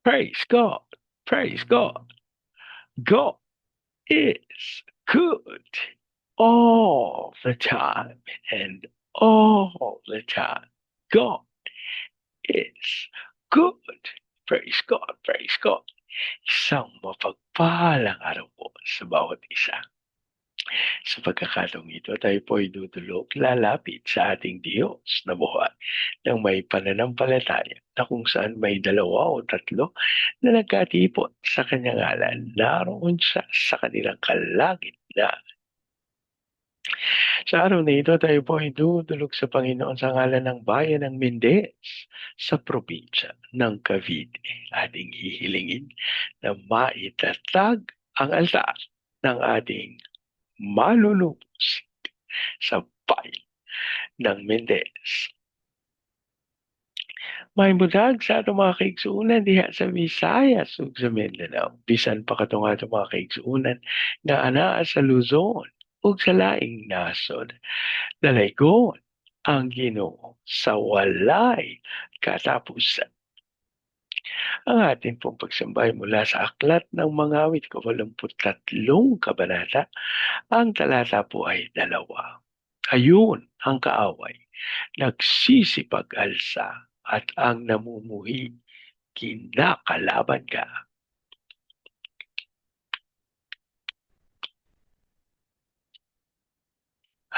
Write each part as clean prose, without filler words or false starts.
Praise God. Praise God. God is good all the time and all the time. God is good. Praise God. Praise God. Isang mapagpalang araw po sa bawat isa. Sa pagkakataong ito, tayo po ay dudulog lalapit sa ating Diyos na buhay ng may pananampalataya na kung saan may dalawa o tatlo na nagkatipon sa kanyang ngalan, naroon siya sa kanilang kalagitnaan. Sa araw na ito, tayo po ay dudulog sa Panginoon sa ngalan ng bayan ng Mendez sa probinsya ng Cavite. Ating hihilingin na maitatag ang altar ng ating malulubos sa bayan ng Mendez. May budag sa atong mga kaigsuunan diha sa Visayas ug sa Mindanao. Bisan pa katong atong mga kaigsuunan nga anaa sa Luzon ug sa laing nasod. Dalaygon ang Ginoo sa walay katapusan. Ang ating pong pagsambay mula sa aklat ng mga awit, 83 kabanata. Ang talata po ay 2. Ayun ang kaaway, nagsisipag-alsa at ang namumuhi, kinakalaban ka.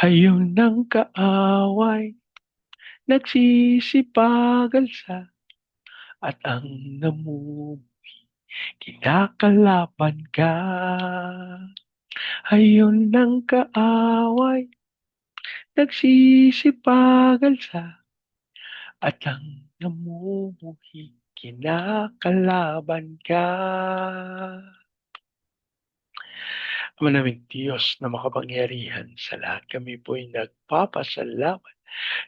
Ayun ang kaaway, nagsisipag-alsa at ang namumuhi, kinakalaban ka. Ayun ang kaaway, nagsisipag-alsa at ang namumuhi, kinakalaban ka. Ama naming Diyos na makapangyarihan sa lahat, kami po'y nagpapasalamat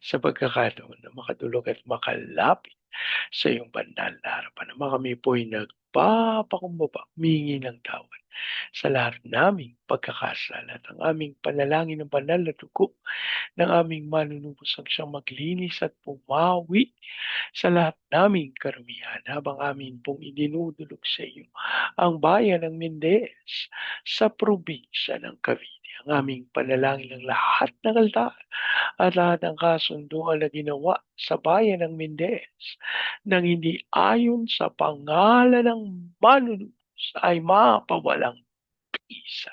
sa pagkakataon na makatulog at makalapit sa iyong banal na harapan. Ama, kami po'y nagpapakumbaba, humingi ng tawad sa lahat naming pagkakasala at ang aming panalangin ng banal na dugo ng aming manunubos ang siyang maglinis at pumawi sa lahat naming karumihan habang amin pong idinudulog sa iyo ang bayan ng Mendez sa probinsya ng Cavite. Ang aming panalangin ng lahat ng altar at lahat ng kasunduan na ginawa sa bayan ng Mendez nang hindi ayon sa pangalan ng manunubos ay mapawalang isa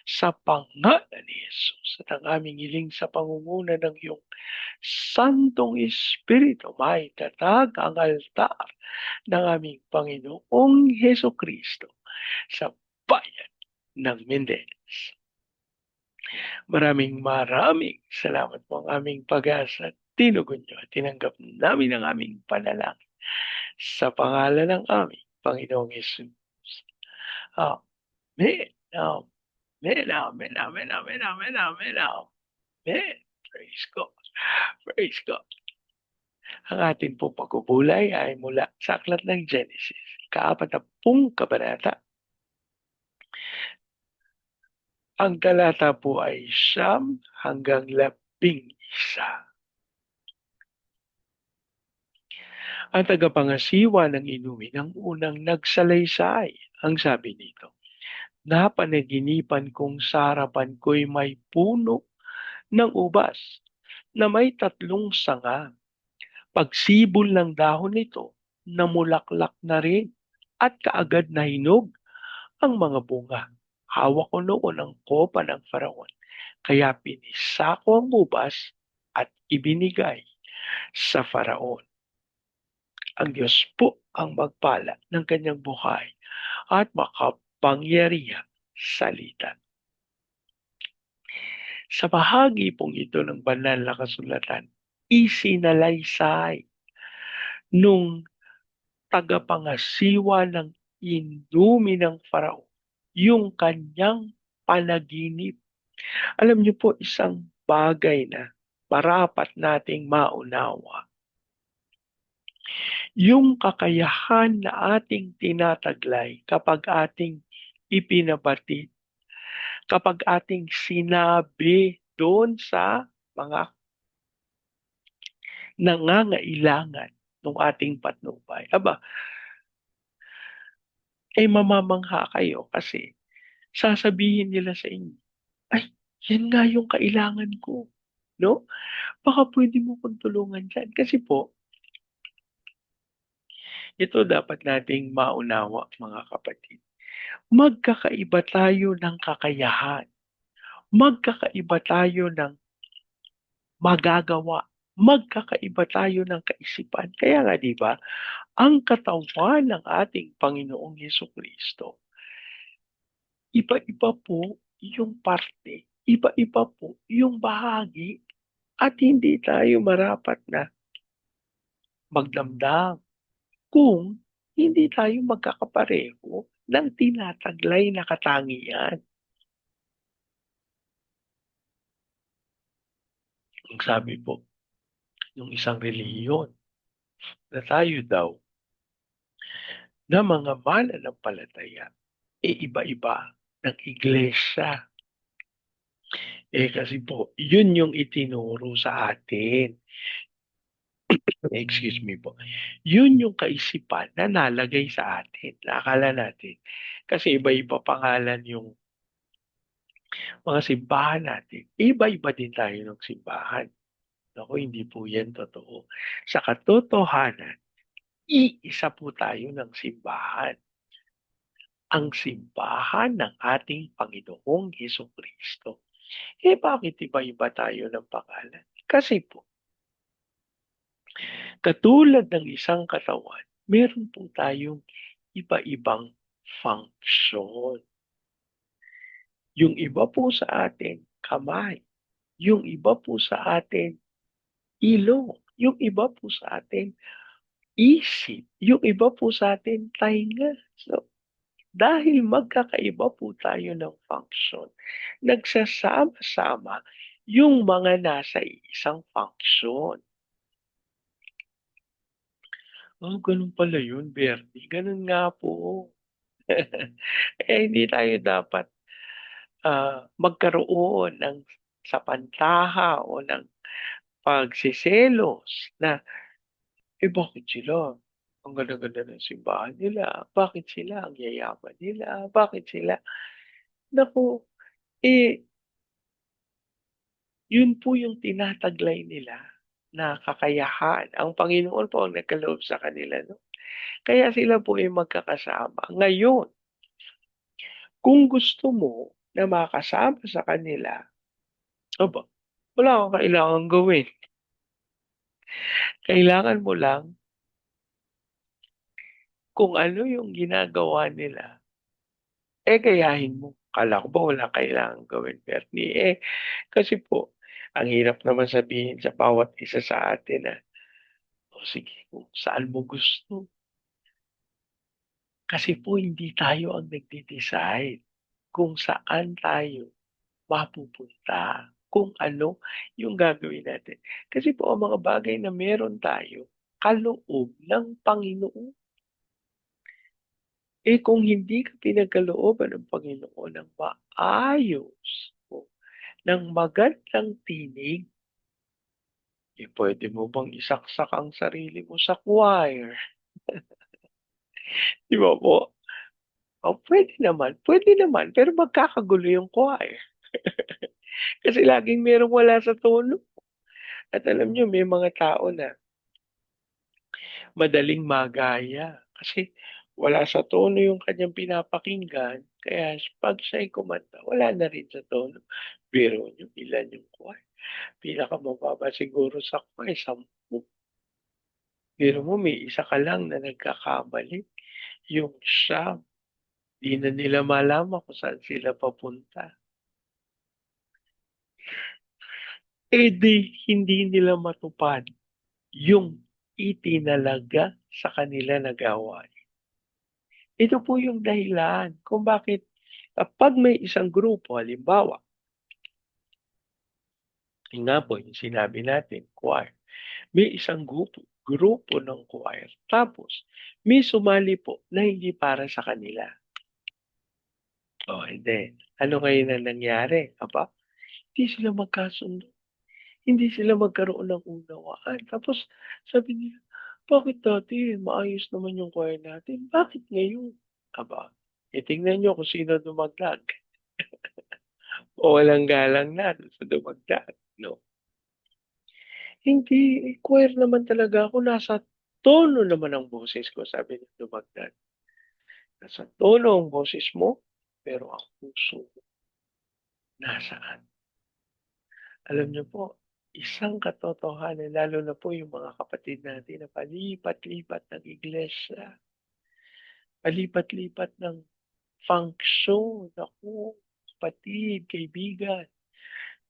sa pangalan ni Jesus at ang aming hiling sa pangunguna ng iyong Santong Espiritu, maitatag ang altar ng aming Panginoong Heso Kristo sa bayan ng Mendez. Maraming maraming salamat po ang aming pag-asa. Tinugon niyo at tinanggap namin ang aming panalangin sa pangalan ng aming Panginoong Yesus. Amen. Amen. Amen. Amen. Amen. Amen. Amen. Amen. Praise God. Praise God. Ang ating pong pagpupulay ay mula sa aklat ng Genesis, ika-40 kabanata. Ang talata po ay 9 hanggang 11. Ang tagapangasiwa ng inumin ang unang nagsalaysay. Ang sabi nito, napanaginipan kong sa harapan ko'y may puno ng ubas na may 3 sanga. Pagsibol ng dahon nito, namulaklak na rin at kaagad na hinog ang mga bunga. Hawak ko noon ang kopa ng Faraon, kaya pinisako ang ubas at ibinigay sa Faraon. Ang Diyos po ang magpala ng kanyang buhay at makapangyarihan salita. Sa bahagi pong ito ng banal na kasulatan, isinalaysay nung tagapangasiwa ng inumi ng Faraon yung kanyang panaginip. Alam niyo po, isang bagay na marapat nating maunawa. Yung kakayahan na ating tinataglay kapag ating ipinabatid, kapag ating sinabi doon sa mga nangangailangan ng ating patnubay. Aba, eh, mamamangha kayo kasi sasabihin nila sa inyo, "Ay, yan nga yung kailangan ko." 'No? Baka puwede mo kong tulungan diyan. Kasi po, ito dapat nating maunawa mga kapatid. Magkakaiba tayo ng kakayahan, magkakaiba tayo ng magagawa, magkakaiba tayo ng kaisipan. Kaya nga 'di ba, ang katawan ng ating Panginoong Hesukristo, iba-iba po yung parte, iba-iba po yung bahagi at hindi tayo marapat na magdamdam kung hindi tayo magkakapareho ng tinataglay na katangian. Ang sabi po nung isang relihiyon na tayo daw na mga mananampalataya, eh, iba-iba ng iglesia. Eh, kasi po yun yung itinuro sa atin, excuse me po. Yun yung kaisipan na nalagay sa atin na akala natin kasi iba-iba pangalan yung mga simbahan natin, iba-iba din tayo ng simbahan. Naku, hindi po yan totoo. Sa katotohanan, iisa po tayo ng simbahan, ang simbahan ng ating Panginoong Hesukristo. Eh, bakit iba-iba tayo ng pangalan? Kasi po, katulad ng isang katawan, meron po tayong iba-ibang function. Yung iba po sa atin, kamay. Yung iba po sa atin, ilong. Yung iba po sa atin, isip. Yung iba po sa atin, tainga. So, dahil magkakaiba po tayo ng function, nagsasama-sama yung mga nasa isang function. Oh, ganun pala yun, Bertie. Ganun nga po. Eh, hindi tayo dapat magkaroon ng sa pantaha o ng pagseselos na, eh, bakit sila ang ganda-ganda ng simbahan nila, bakit sila ang yayaman nila, bakit sila naku, eh, yun po yung tinataglay nila na kakayahan. Ang Panginoon po ang nagkaloob sa kanila 'no, kaya sila po ay magkakasama. Ngayon, kung gusto mo na makasama sa kanila, aba, wala kang kailangang gawin. Kailangan mo lang kung ano yung ginagawa nila, eh, gayahin mo. Akala ko ba wala kailangang gawin, Bernie, eh, kasi po ang hirap naman sabihin sa bawat isa sa atin na, "O sige kung saan mo gusto." Kasi po hindi tayo ang nagde-decide kung saan tayo mapupunta, kung ano yung gagawin natin. Kasi po ang mga bagay na meron tayo, kaloob ng Panginoon. Eh, kung hindi ka pinagkalooban ng Panginoon ng maayos o ng magandang tinig, eh, puwede mo bang isaksak ang sarili mo sa choir, 'di ba po? O puwede naman, pero magkakagulo yung choir. Kasi laging merong wala sa tono at alam niyo may mga tao na madaling magaya kasi wala sa tono yung kanyang pinapakinggan kaya 'pag siya'y kumanta wala na rin sa tono. Biruin niyo ilan yung choir, pinakamababa siguro sa choir 10. Pero mo may isa ka lang na nagkakamali, yung siyam, 'di na nila malaman kung saan sila papunta. Eh, di hindi nila matupad yung itinalaga sa kanila na gawain. Ito po yung dahilan kung bakit kapag may isang grupo, halimbawa, yun nga po yung sinabi natin, choir, may isang grupo ng choir, tapos may sumali po na hindi para sa kanila. Oh, and then, ano kayo na nangyari? Aba, hindi sila magkasundo. Hindi sila magkaroon ng unawaan. Tapos sabi nila, "Bakit dati maayos naman yung choir natin, bakit ngayon aba, tingnan niyo kung sino dumagdag o walang galang na dun sa dumagdag 'no. Hindi, choir naman talaga ako, nasa tono naman ang boses ko, sabi ng dumagdag. Nasa tono ang boses mo, pero ang puso mo nasaan? Alam niyo po, isang katotohanan lalo na po yung mga kapatid natin na palipat-lipat ng iglesia, palipat-lipat ng function. Naku, kapatid, kaibigan,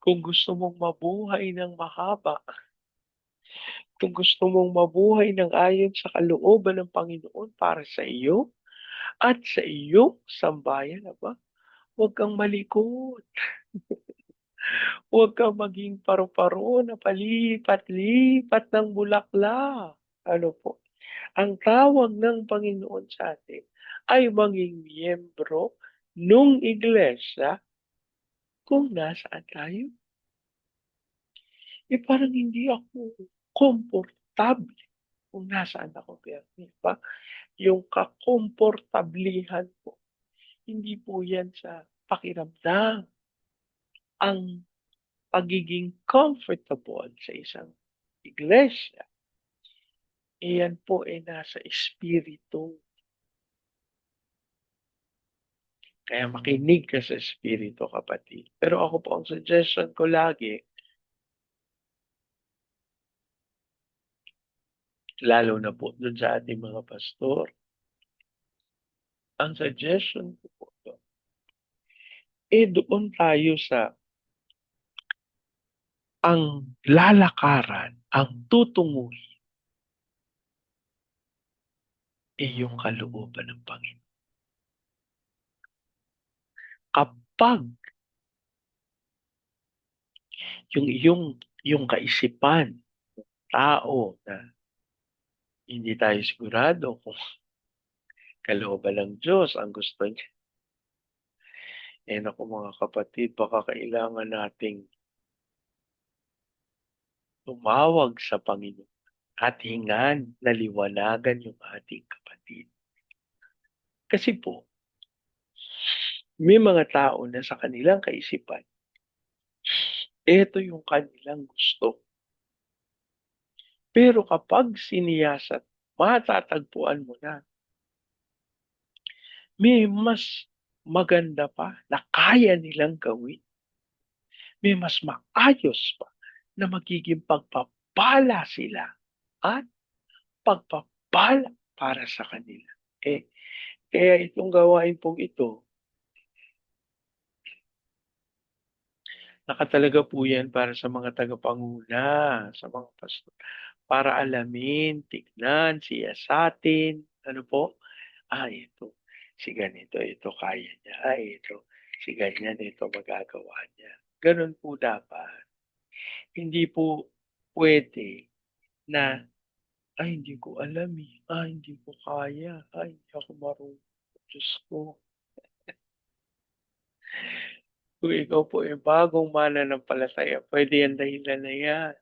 kung gusto mong mabuhay ng mahaba, kung gusto mong mabuhay ng ayon sa kalooban ng Panginoon para sa iyo at sa iyong sambayan, aba, huwag kang malikot. Huwag kang maging paru-paro na palipat-lipat ng bulaklak. Ano po, ang tawag ng Panginoon sa atin ay maging miyembro nung iglesia kung nasaan tayo. Parang hindi ako komportable kung nasaan ako, Biyernes ba? Yung kakomportablihan ko, hindi po yan sa pakiramdam. Ang pagiging comfortable sa isang iglesia, iyan po ay nasa espiritu. Kaya makinig ka sa espiritu, kapatid. Pero ako po, ang suggestion ko lagi, lalo na po dun sa ating mga pastor, ang suggestion ko po doon, doon tayo sa ang lalakaran, ang tutunguhin, yung kalooban ng Panginoon. Kapag yung kaisipan, tao na hindi tayo sigurado kung kalooban ng Diyos ang gusto niya. Naku mga kapatid, baka kailangan nating tumawag sa Panginoon at hingan na liwanagan yung ating kapatid. Kasi po, may mga tao na sa kanilang kaisipan, ito yung kanilang gusto. Pero kapag siniyasat, matatagpuan mo na may mas maganda pa na kaya nilang gawin. May mas maayos pa na magiging pagpapala sila at pagpapala para sa kanila. Kaya itong gawain pong ito, nakatalaga po yan para sa mga tagapanguna, sa mga pastor, para alamin, tignan, siyasatin, ano po, ito, si ganito, ito kaya niya, ito, si ganyan, ito magagawa niya. Ganun po dapat. Hindi po pwede na, hindi ko alam eh, hindi ko kaya, hindi ako marunong. Diyos ko, kung ikaw po ay bagong mananampalataya, pwede yan dahilan na yan.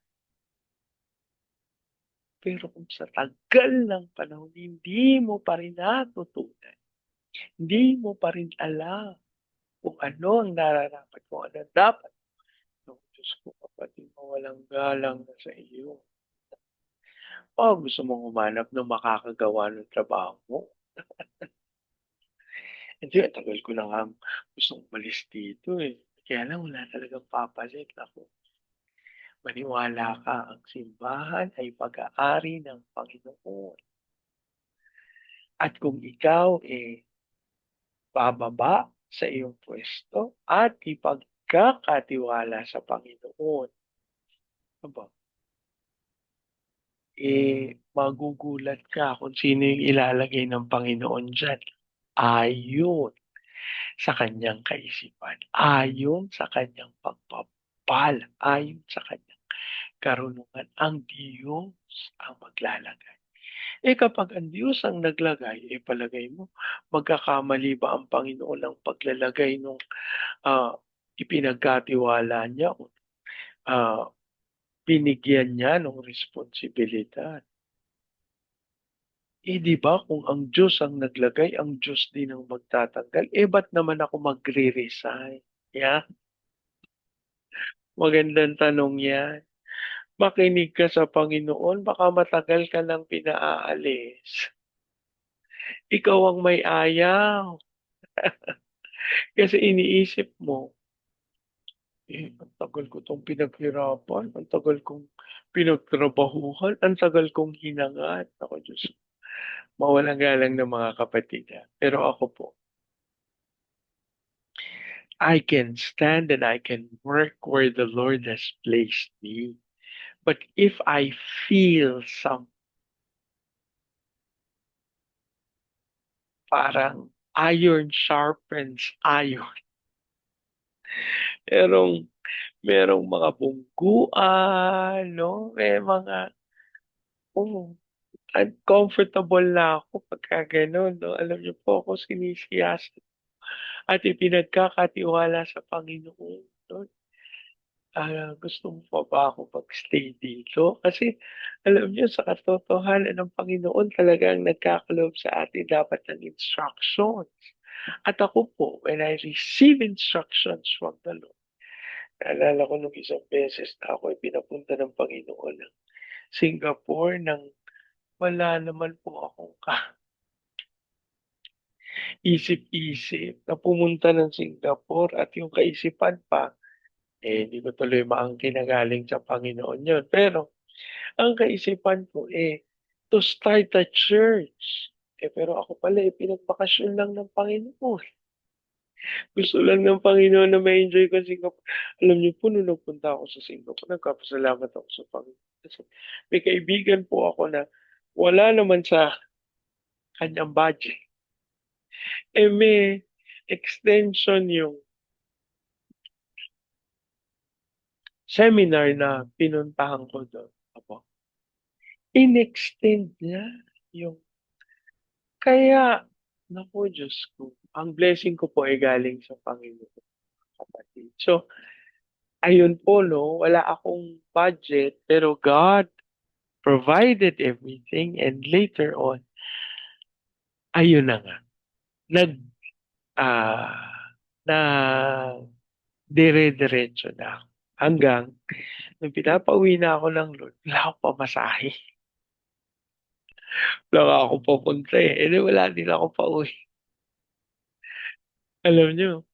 Pero kung sa tagal ng panahon, hindi mo pa rin natutunan, hindi mo pa rin alam kung ano ang nararapat, kung ano dapat. No, Diyos ko, kapatid mo, walang galang na sa iyo. Gusto mong humanap ng makakagawa ng trabaho mo? Hindi, ang tagal ko na nga gustong umalis dito eh. Kaya lang wala talagang papalit ako. Maniwala ka, ang simbahan ay pag-aari ng Panginoon. At kung ikaw bababa sa iyong pwesto at ipagkakatiwala sa Panginoon, aba, magugulat ka kung sino yung ilalagay ng Panginoon diyan. Ayon sa kanyang kaisipan, ayon sa kanyang pagpapala, ayon sa kanyang karunungan. Ang Diyos ang maglalagay. Kapag ang Diyos ang naglagay, palagay mo, magkakamali ba ang Panginoon ng paglalagay nung ipinagkatiwala niya o binigyan niya ng responsibilidad? Eh, 'di ba kung ang Diyos ang naglagay, ang Diyos din ang magtatanggal, eh, ba't naman ako magre-resign? Yeah, magandang tanong 'yan. Makinig ka sa Panginoon, baka matagal ka ng pinaalis. Ikaw ang may ayaw. Kasi iniisip mo, eh, ang tagal ko 'tong pinaghirapan, ang tagal kong pinagtrabahuhan, ang tagal kong hinangad. Naku Diyos, mawalang galang ng mga kapatid, pero ako po, I can stand and I can work where the Lord has placed me. But if I feel some parang iron sharpens iron, merong merong mga bungguan, 'no, may mga uncomfortable na ako pagka gano'n, 'no. Alam niyo po ako sinisiyasat at ipinagkakatiwala sa Panginoon, 'no. Gusto mo pa ba ako mag-stay dito? Kasi alam niyo sa katotohanan ng Panginoon talagang nagkakaloob sa atin dapat ng instructions. At ako po, when I receive instructions from the Lord, naalala ko nung isang beses na ako ay pinapunta ng Panginoon ng Singapore nang wala naman po akong kaisip-isip na pumunta ng Singapore at yung kaisipan pa, eh, hindi ko tuloy maangkin na galing sa Panginoon yun. Pero ang kaisipan ko, eh, to start a church. Eh, pero ako pala, eh, pinagbakasyon lang ng Panginoon. Gusto lang ng Panginoon na ma-enjoy ko Singapore. Alam niyo po nung nagpunta ako sa Singapore, nagpapasalamat ako sa Panginoon. Kasi may kaibigan po ako na wala naman sa kanyang budget. Eh, may extension yung seminar na pinuntahan ko do'n. Opo. In-extend niya yung kaya naku Diyos ko, ang blessing ko po ay galing sa Panginoon, kapatid. So, ayun po 'no, wala akong budget pero God provided everything and later on, ayun na nga, nag, ah, na dire-diretso na ako hanggang nung pinapauwi na ako ng Lord, wala akong pamasahe, wala nga akong papunta, eh, eh, di wala din akong pauwi. Alam niyo,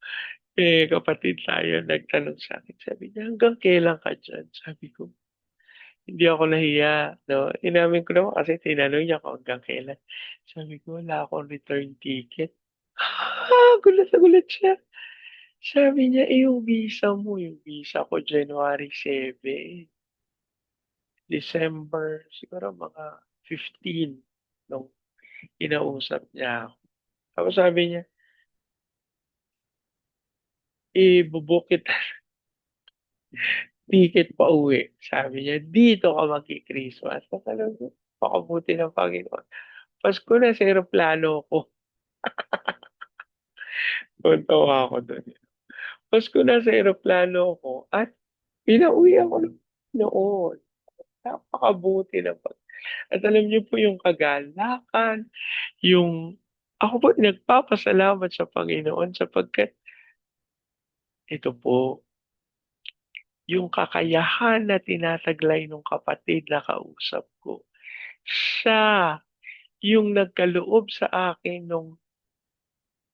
eh, kapatid tayo nagtanong sa'kin, sabi niya, "Hanggang kailan ka diyan?" Sabi ko, "Hindi ako nahiya 'no." Inamin ko naman kasi tinanong niya kung hanggang kailan. Sabi ko, "Wala akong return ticket." Gulat na gulat siya. Sabi niya, "Eh, yung visa ko January 7, December siguro mga 15 nung kinausap niya ako." Tapos sabi niya, "I-bo-book kita ticket pauwi." Sabi niya, "Dito ka magki-Christmas." Sabi ko, "Pakabuti ng Panginoon." Pasko na sa eroplano ako. Tuwang-tuwa ako dun. Pasko nasa eroplano ako at pinauwi ako noon. Napakabuti ng at alam niyo po yung kagalakan, yung ako po nagpapasalamat sa Panginoon sapagkat ito po, yung kakayahan na tinataglay nung kapatid na kausap ko, siya yung nagkaloob sa akin nung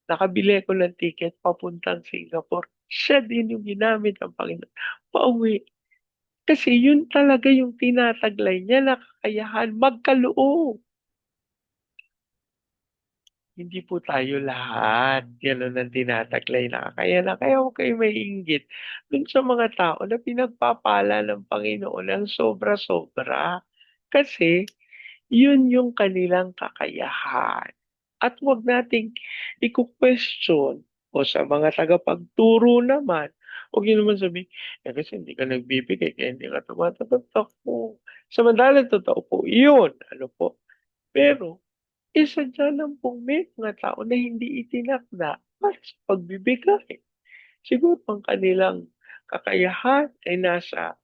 nakabili ako ng ticket papuntang Singapore. Siya din yung ginamit ng Panginoon pauwi. Kasi yun talaga yung tinataglay niya na kakayahan magkaloob. Hindi po tayo lahat gano'n ang tinataglay na kakayanan. Kaya huwag kayong maiinggit dun sa mga tao na pinagpapala ng Panginoon ng sobra-sobra. Kasi yun yung kanilang kakayahan. At huwag nating iko-question o sa mga tagapagturo naman, huwag niyo naman sabihin, "Eh, kasi hindi ka nagbibigay kaya hindi ka tumatanggap." Naku, samantalang totoo po yun, ano po. Pero sadya lang pong may mga tao na hindi itinakda para sa pagbibigay. Siguro ang kanilang kakayahan ay nasa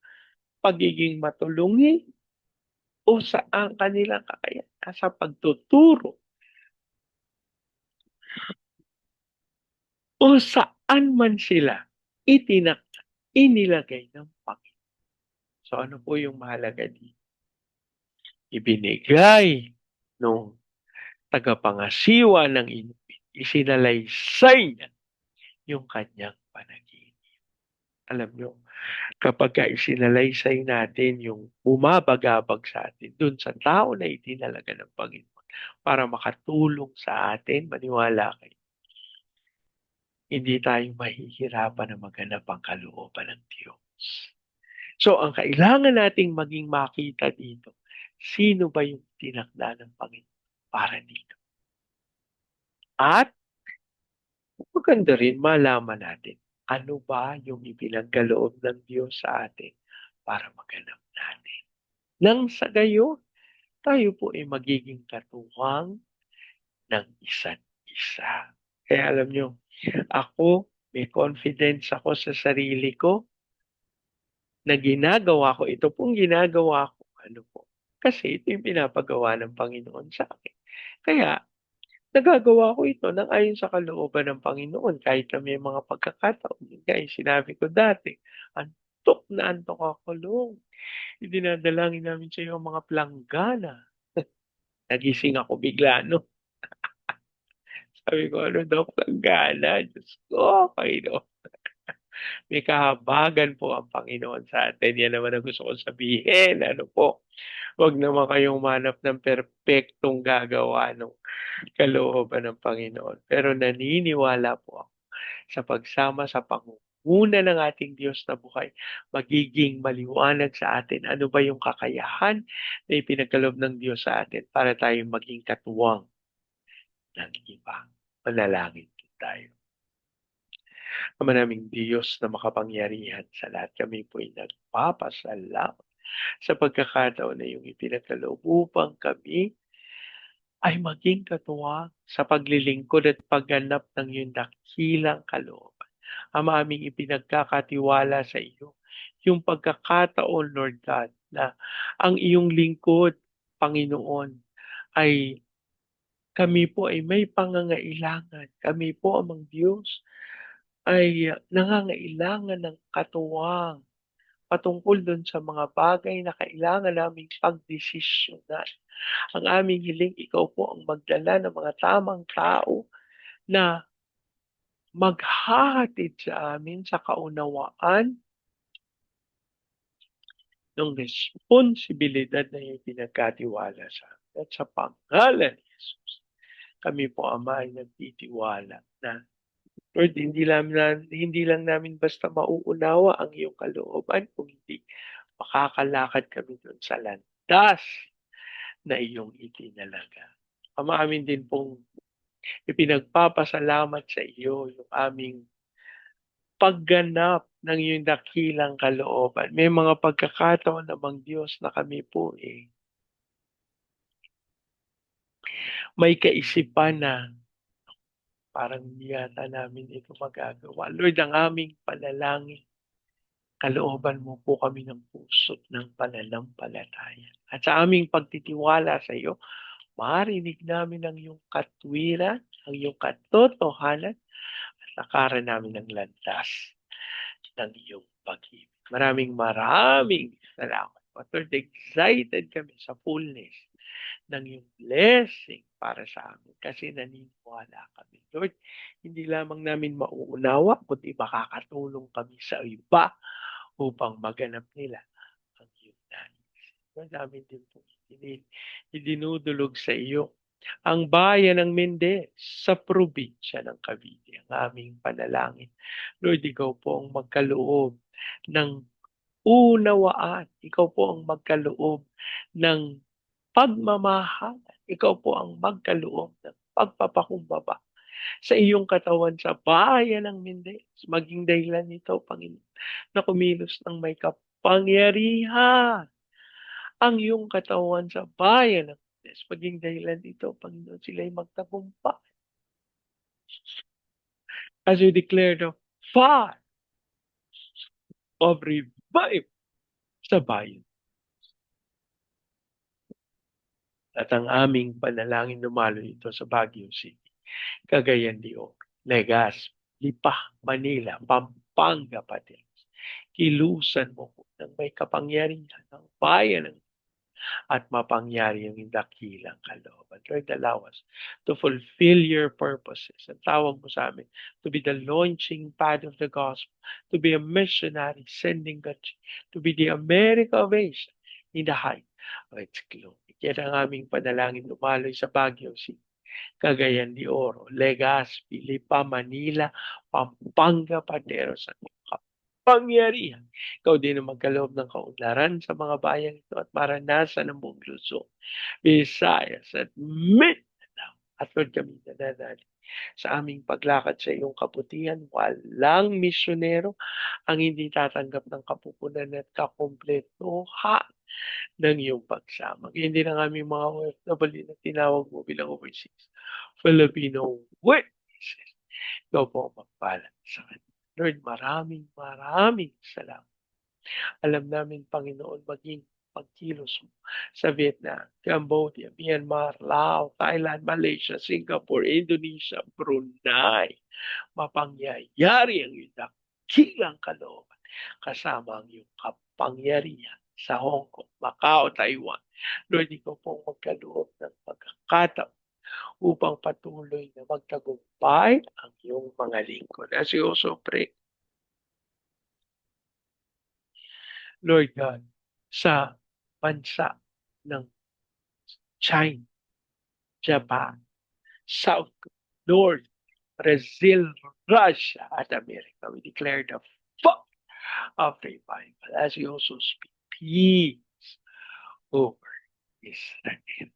pagiging matulungin, o sa ang kanilang kakayahan sa pagtuturo o saan man sila inilagay ng Panginoon. So ano po yung mahalaga dito? Ibinigay nung tagapangasiwa ng inupit, isinalaysay niya yung kanyang panaginip. Alam nyo, kapag isinalaysay natin yung bumabagabag sa atin, dun sa tao na itinalaga ng Panginoon para makatulong sa atin, maniwala kayo, hindi tayo mahihirapan na maghanap ang kalooban ng Diyos. So, ang kailangan nating maging makita dito, sino ba yung tinakda ng Panginoon para dito? At maganda rin malaman natin, ano ba yung ipinagkaloob ng Diyos sa atin para maganap natin. Nang sa gayon, tayo po ay magiging katuwang ng isa't isa. Kaya alam nyo, ako, may confidence ako sa sarili ko na ginagawa ko, ito pong ginagawa ko, ano po, kasi ito yung pinapagawa ng Panginoon sa akin. Kaya, nagagawa ko ito nang ayon sa kalooban ng Panginoon kahit na may mga pagkakataon. Yun nga yung sinabi ko dati, antok na antok ako, Lord. Idinadalangin namin sa iyo ang mga planggana. Nagising ako bigla, no? Sabi ko, ano daw planggana? Diyos ko, Panginoon. May kahabagan po ang Panginoon sa atin. Yan naman ang gusto kong sabihin. Ano po? Huwag naman kayong manap ng perpektong gagawa ng kalooban ng Panginoon. Pero naniniwala po ako sa pagsama sa pangunguna ng ating Diyos na buhay, magiging maliwanag sa atin ano ba yung kakayahan na ipinagkaloob ng Diyos sa atin para tayo maging katuwang ng iba. Manalangin po tayo. Ama naming Diyos na makapangyarihan sa lahat, kami po ay nagpapasalamat sa pagkakataon na yung ipinagkaloob upang kami ay maging katuwang sa paglilingkod at pagganap ng iyong dakilang kalooban. Ang aming ipinagkakatiwala sa iyo, yung pagkakataon, Lord God, na ang iyong lingkod, Panginoon, ay kami po ay may pangangailangan. Kami po, amang Diyos, ay nangangailangan ng katuwang patungkol dun sa mga bagay na kailangan naming pagdesisyonan. Ang aming hiling, ikaw po ang magdala ng mga tamang tao na maghahatid sa amin sa kaunawaan ng responsibilidad na iyong pinagkatiwala sa amin. At sa pangalan ni Jesus, kami po, Ama, ay nagtitiwala na Lord, hindi lang namin basta mauunawa ang iyong kalooban, kung hindi makakalakad kami doon sa landas na iyong itinalaga. Ama, amin din pong ipinagpapasalamat sa iyo yung aming pagganap ng iyong dakilang kalooban. May mga pagkakataon namang Diyos na kami po may kaisipan na parang hindi yata namin ito magagawa. Lord, ang aming panalangin, kalooban mo po kami ng puso't ng pananampalataya. At sa aming pagtitiwala sa iyo, marinig namin ang iyong katwiran, ang iyong katotohanan, at lakaran namin ng landas ng iyong pag-ibig. Maraming maraming salamat. Lord, excited kami sa fullness ng iyong blessing para sa amin kasi naniniwala kami. Lord, hindi lamang namin mauunawa, kundi makakatulong kami sa iba upang maganap nila ang iyong nais. Lord, namin din po idinudulog sa iyo ang bayan ng Mendez sa probinsya ng Cavite. Ang aming panalangin. Lord, ikaw po ang magkaloob ng unawaan. Ikaw po ang magkaloob ng pagmamahal. Ikaw po ang magkaloob ng pagpapakumbaba sa iyong katawan sa bayan ng Mendez. Maging dahilan nito, Panginoon, na kumilos ng may kapangyarihan ang iyong katawan sa bayan ng Mendez. Maging dahilan nito, Panginoon, sila'y magtagumpay. As you declare the fire of revival sa bayan. At ang aming panalangin dumalo ito sa Baguio City, Cagayan de Oro, Legazpi, Lipa, Manila, Pampanga pati. Kilusan mo po ng may kapangyarihan ng bayan ng at mapangyari ang dakilang kalooban. Lord, allow us to fulfill your purposes. Ang tawag mo sa amin, to be the launching pad of the gospel, to be a missionary sending God, to be the America of Asia in the height of its glory. Yan ang aming panalangin dumaloy sa Baguio City, Cagayan de Oro, Legazpi, Lipa, Manila, Pampanga, Pateros, at kapangyarihan. Ikaw din ang magkaloob ng kaunlaran sa mga bayang ito at maranasan ng buong Luzon, Visayas at Mindanao. At Lord, kami nananalig sa aming paglakad sa iyong kabutihan. Walang misyonero ang hindi tatanggap ng kapupunan at kakumpletuhan ng iyong pagsama. Hindi ng aming mga OFW na tinawag mo bilang overseas Filipino witnesses. Ikaw po ang magpala sa kanila. Lord, maraming salamat. Alam namin, Panginoon, maging pagkilos mo sa Vietnam, Cambodia, Myanmar, Laos, Thailand, Malaysia, Singapore, Indonesia, Brunei. Mapangyayari ang iyong dakilang kalooban kasama ang iyong kapangyarihan sa Hong Kong, Macau, Taiwan. Lord, ikaw pong magkaloob ng pagkakataon upang patuloy na magtagumpay ang iyong mga lingkod. As we also pray, Lord God, sa bansa ng China, Japan, South, North, Brazil, Russia, at America. We declare the fall of revival as we also speak peace over Israel.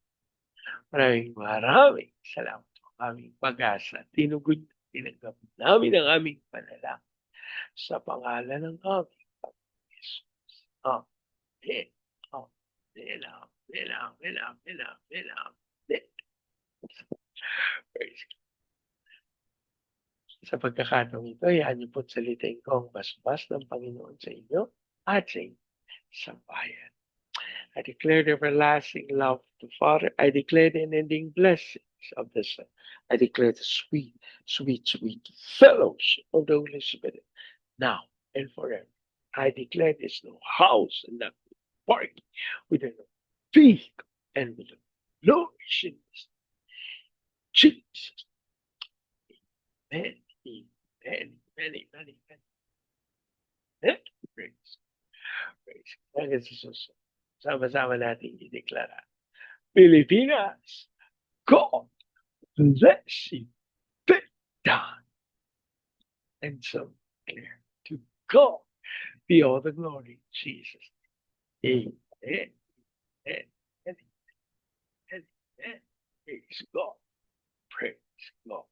Maraming salamat po aming pag-asa. Tinanggap namin ang aming panalangin sa pangalan ng aming Panginoon. Amen. Amen. Amen. Amen. Amen. Amen. Amen. Praise God. Sa pagkakataong ito, yan niyo po't salitain ko ang basbas ng Panginoon sa inyo at sa inyo sa bayan. I declare the everlasting love of the Father. I declare the unending blessings of the Son. I declare the sweet, sweet, sweet fellowship of the Holy Spirit now and forever. I declare there's no house and not party with no vehicle and with no issues. Jesus. Amen. Amen. Amen. Amen. Amen. Praise. Praise. Hanggang sa susunod. Sama-sama natin ideklara. Pilipinas, God bless you. Big time. And so clear. To God be all the glory, Jesus. Amen. Amen. Amen. Amen. Praise God. Praise God.